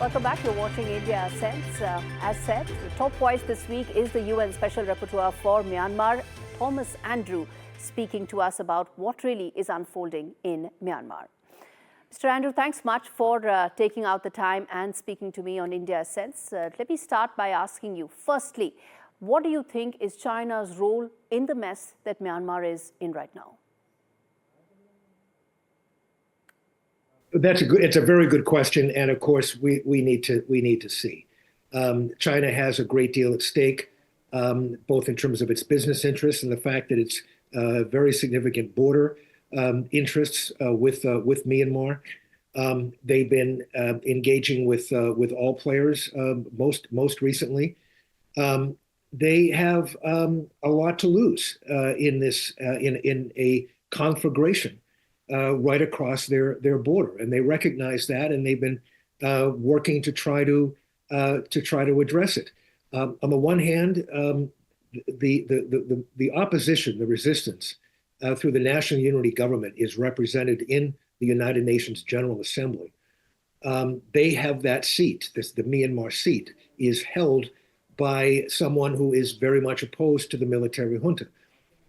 Welcome back. You're watching India Sense. As said, the top voice this week is the UN Special Rapporteur for Myanmar, Thomas Andrew, speaking to us about what really is unfolding in Myanmar. Mr. Andrew, thanks much for taking out the time and speaking to me on India Sense. Let me start by asking you, firstly, what do you think is China's role in the mess that Myanmar is in right now? It's a very good question, and of course we need to see. China has a great deal at stake, both in terms of its business interests and the fact that it's very significant border interests with Myanmar. They've been engaging with all players most recently. They have a lot to lose in this in a conflagration right across their border, and they recognize that, and they've been working to try to address it. On the one hand, the opposition, the resistance through the National Unity Government is represented in the United Nations General Assembly. They have that seat. The Myanmar seat is held by someone who is very much opposed to the military junta.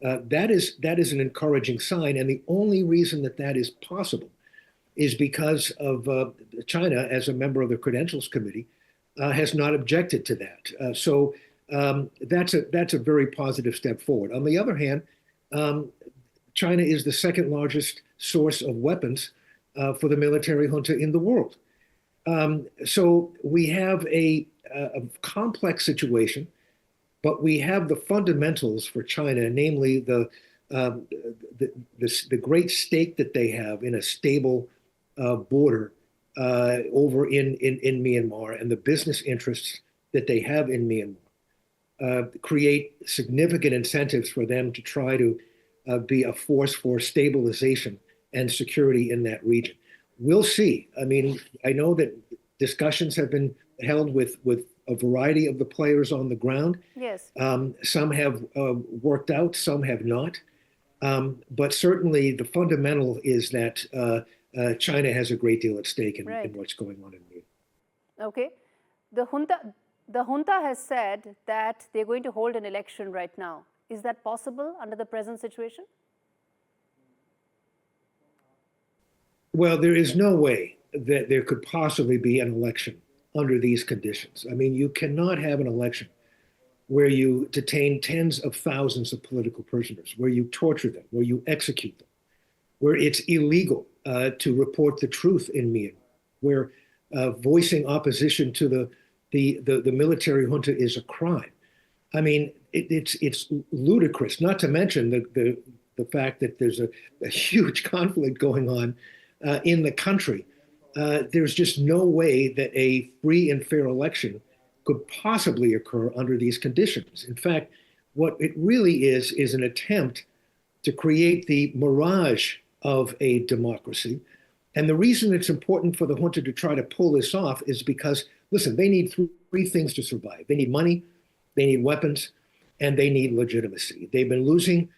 That is an encouraging sign, and the only reason that is possible is because of China, as a member of the Credentials Committee, has not objected to that. So that's a very positive step forward. On the other hand, China is the second largest source of weapons for the military junta in the world. So we have a complex situation. But we have the fundamentals for China, namely the great stake that they have in a stable border over in Myanmar, and the business interests that they have in Myanmar create significant incentives for them to try to be a force for stabilization and security in that region. We'll see. I mean, I know that discussions have been held with a variety of the players on the ground. Yes. Some have worked out, some have not. But certainly the fundamental is that China has a great deal at stake in what's going on in Myanmar. Okay. The junta has said that they're going to hold an election right now. Is that possible under the present situation? Well, there is no way that there could possibly be an election under these conditions. I mean, you cannot have an election where you detain tens of thousands of political prisoners, where you torture them, where you execute them, where it's illegal to report the truth in Myanmar, where voicing opposition to the military junta is a crime. I mean, it's ludicrous, not to mention the fact that there's a huge conflict going on in the country. There's just no way that a free and fair election could possibly occur under these conditions. In fact, what it really is an attempt to create the mirage of a democracy. And the reason it's important for the junta to try to pull this off is because, listen, they need three things to survive. They need money, they need weapons, and they need legitimacy. They've been losing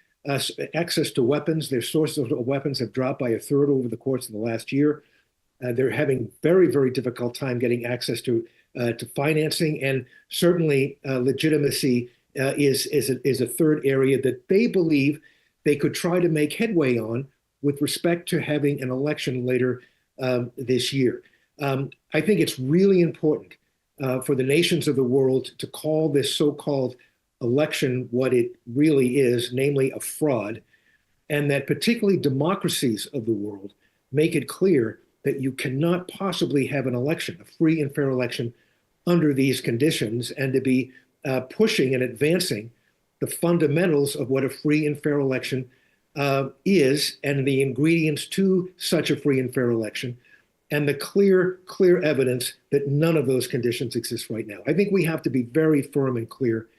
access to weapons. Their sources of weapons have dropped by a third over the course of the last year. They're having very, very difficult time getting access to financing, and certainly legitimacy is a third area that they believe they could try to make headway on with respect to having an election later this year. I think it's really important for the nations of the world to call this so-called election what it really is, namely a fraud, and that particularly democracies of the world make it clear that you cannot possibly have an election, a free and fair election, under these conditions, and to be pushing and advancing the fundamentals of what a free and fair election is, and the ingredients to such a free and fair election, and the clear evidence that none of those conditions exist right now. I think we have to be very firm and clear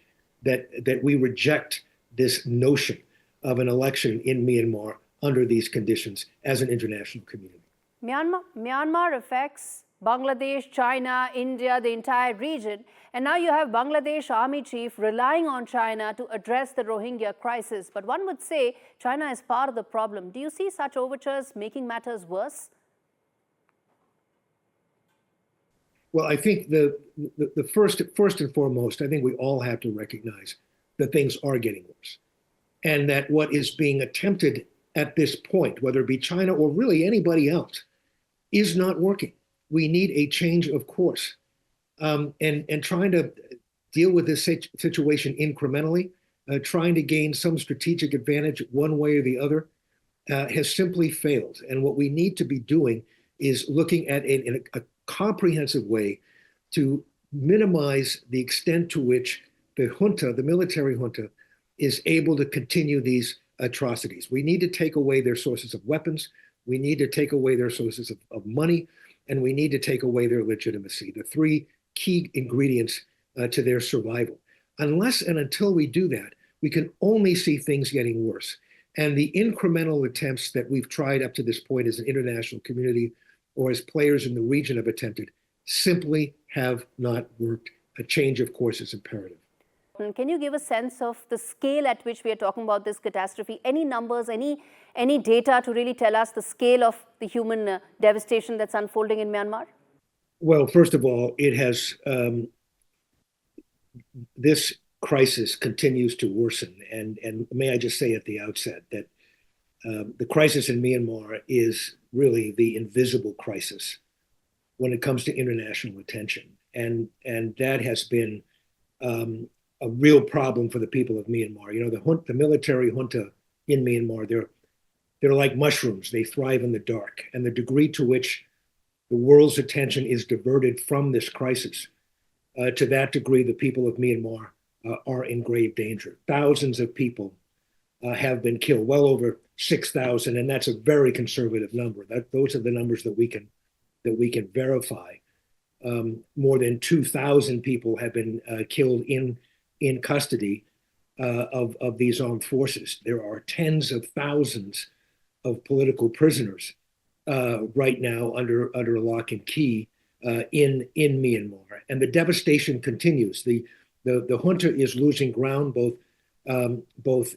that we reject this notion of an election in Myanmar under these conditions as an international community. Myanmar affects Bangladesh, China, India, the entire region. And now you have Bangladesh Army Chief relying on China to address the Rohingya crisis. But one would say China is part of the problem. Do you see such overtures making matters worse? Well, I think the first and foremost, I think we all have to recognize that things are getting worse, and that what is being attempted at this point, whether it be China or really anybody else, is not working. We need a change of course, and trying to deal with this situation incrementally, trying to gain some strategic advantage one way or the other, has simply failed. And what we need to be doing is looking at a comprehensive way to minimize the extent to which the junta, the military junta, is able to continue these atrocities. We need to take away their sources of weapons. We need to take away their sources of money, and we need to take away their legitimacy, the three key ingredients to their survival. Unless and until we do that, we can only see things getting worse. And the incremental attempts that we've tried up to this point as an international community or as players in the region have attempted simply have not worked. A change of course is imperative. Can you give a sense of the scale at which we are talking about this catastrophe? Any numbers, any data to really tell us the scale of the human devastation that's unfolding in Myanmar? Well, first of all, it has this crisis continues to worsen, and may I just say at the outset that the crisis in Myanmar is really the invisible crisis when it comes to international attention, and that has been a real problem for the people of Myanmar. You know, the military junta in Myanmar, they're like mushrooms. They thrive in the dark, and the degree to which the world's attention is diverted from this crisis, to that degree, the people of Myanmar are in grave danger. Thousands of people have been killed, well over 6,000, and that's a very conservative number. Those are the numbers that we can verify. More than 2,000 people have been killed in custody of these armed forces. There are tens of thousands of political prisoners right now under lock and key in Myanmar, and the devastation continues. The junta is losing ground both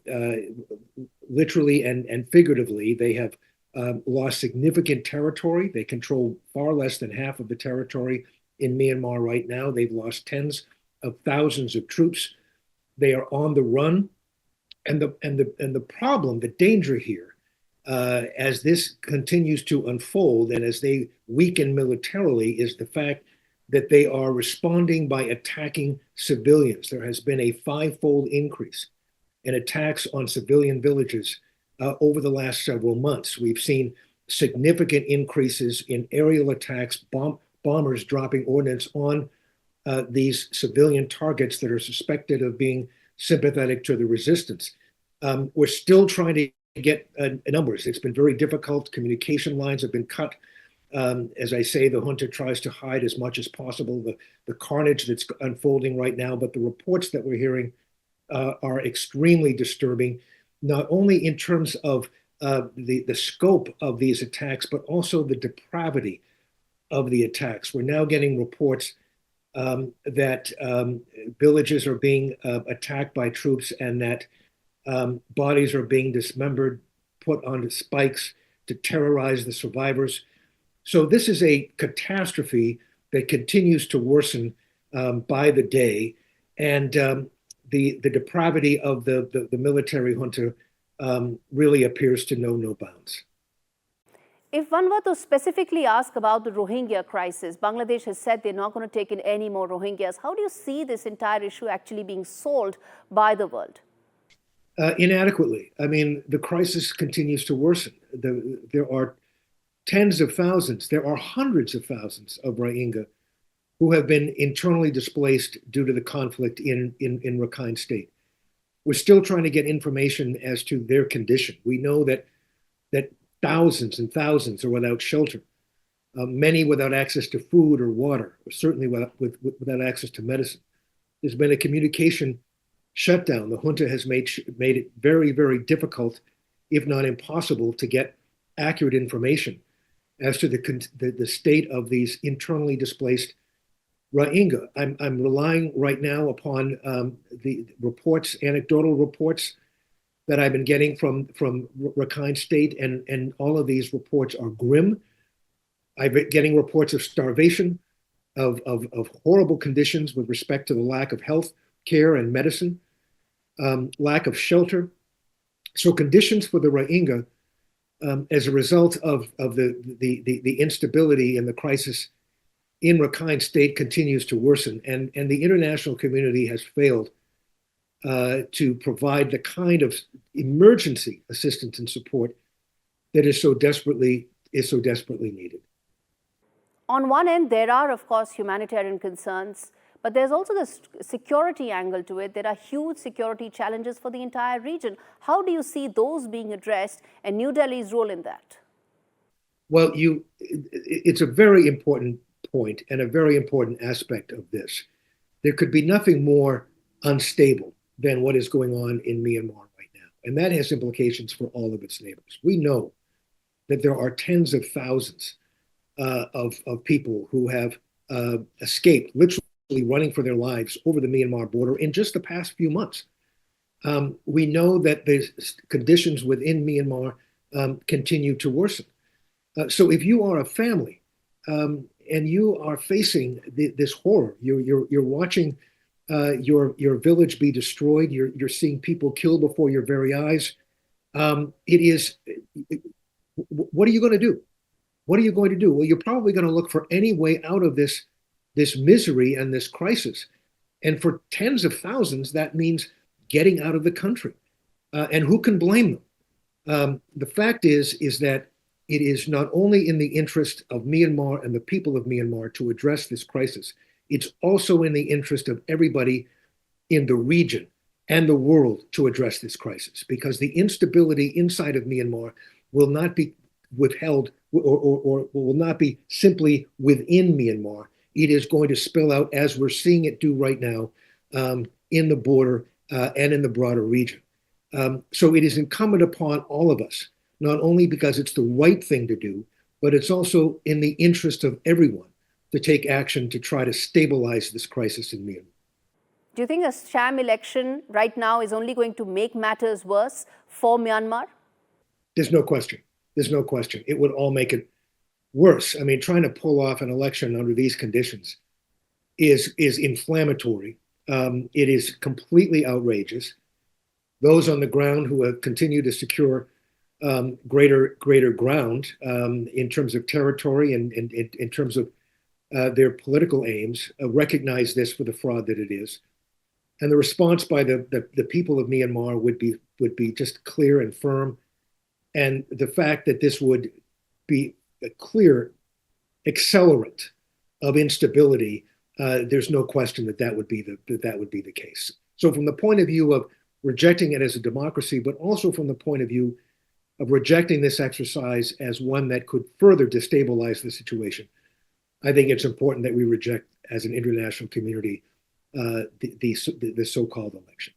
literally and figuratively. They have lost significant territory. They control far less than half of the territory in Myanmar right now. They've lost tens of thousands of troops. They are on the run, and the problem, the danger here, as this continues to unfold and as they weaken militarily, is the fact that they are responding by attacking civilians. There has been a five-fold increase in attacks on civilian villages over the last several months. We've seen significant increases in aerial attacks, bombers dropping ordnance on these civilian targets that are suspected of being sympathetic to the resistance. We're still trying to get numbers. It's been very difficult. Communication lines have been cut. As I say, the junta tries to hide as much as possible the carnage that's unfolding right now, but the reports that we're hearing are extremely disturbing, not only in terms of the scope of these attacks, but also the depravity of the attacks. We're now getting reports that villages are being attacked by troops, and that bodies are being dismembered, put onto spikes to terrorize the survivors. So this is a catastrophe that continues to worsen by the day, and the depravity of the military junta really appears to know no bounds. If one were to specifically ask about the Rohingya crisis, Bangladesh has said they're not going to take in any more Rohingyas. How do you see this entire issue actually being solved by the world? Inadequately. I mean, the crisis continues to worsen. There are tens of thousands, there are hundreds of thousands of Rohingya who have been internally displaced due to the conflict in Rakhine State. We're still trying to get information as to their condition. We know that thousands and thousands are without shelter, many without access to food or water, or certainly without access to medicine. There's been a communication shutdown. The junta has made it very, very difficult, if not impossible, to get accurate information as to the state of these internally displaced Rohingya. I'm relying right now upon the reports, anecdotal reports that I've been getting from Rakhine State, and all of these reports are grim. I've been getting reports of starvation, of horrible conditions with respect to the lack of health care and medicine, lack of shelter. So conditions for the Rohingya, as a result of the instability and the crisis in Rakhine State, continues to worsen, and the international community has failed to provide the kind of emergency assistance and support that is so desperately needed. On one end, there are, of course, humanitarian concerns, but there's also the security angle to it. There are huge security challenges for the entire region. How do you see those being addressed and New Delhi's role in that? Well, it's a very important point and a very important aspect of this. There could be nothing more unstable than what is going on in Myanmar right now, and that has implications for all of its neighbors. We know that there are tens of thousands of people who have escaped, literally running for their lives over the Myanmar border in just the past few months. We know that the conditions within Myanmar continue to worsen. So if you are a family and you are facing this horror, you're watching your village be destroyed, you're seeing people killed before your very eyes, what are you going to do? What are you going to do? Well, you're probably going to look for any way out of this misery and this crisis. And for tens of thousands, that means getting out of the country. And who can blame them? The fact is that it is not only in the interest of Myanmar and the people of Myanmar to address this crisis, it's also in the interest of everybody in the region and the world to address this crisis, because the instability inside of Myanmar will not be withheld or will not be simply within Myanmar. It is going to spill out, as we're seeing it do right now, in the border and in the broader region. So it is incumbent upon all of us, not only because it's the right thing to do, but it's also in the interest of everyone to take action to try to stabilize this crisis in Myanmar. Do you think a sham election right now is only going to make matters worse for Myanmar? There's no question. There's no question. It would all make it worse. I mean, trying to pull off an election under these conditions is inflammatory. It is completely outrageous. Those on the ground who have continued to secure greater ground in terms of territory and in terms of their political aims recognize this for the fraud that it is. And the response by the people of Myanmar would be just clear and firm. And the fact that this would be a clear accelerant of instability, there's no question that would be the case. So from the point of view of rejecting it as a democracy, but also from the point of view of rejecting this exercise as one that could further destabilize the situation, I think it's important that we reject, as an international community, the so-called election.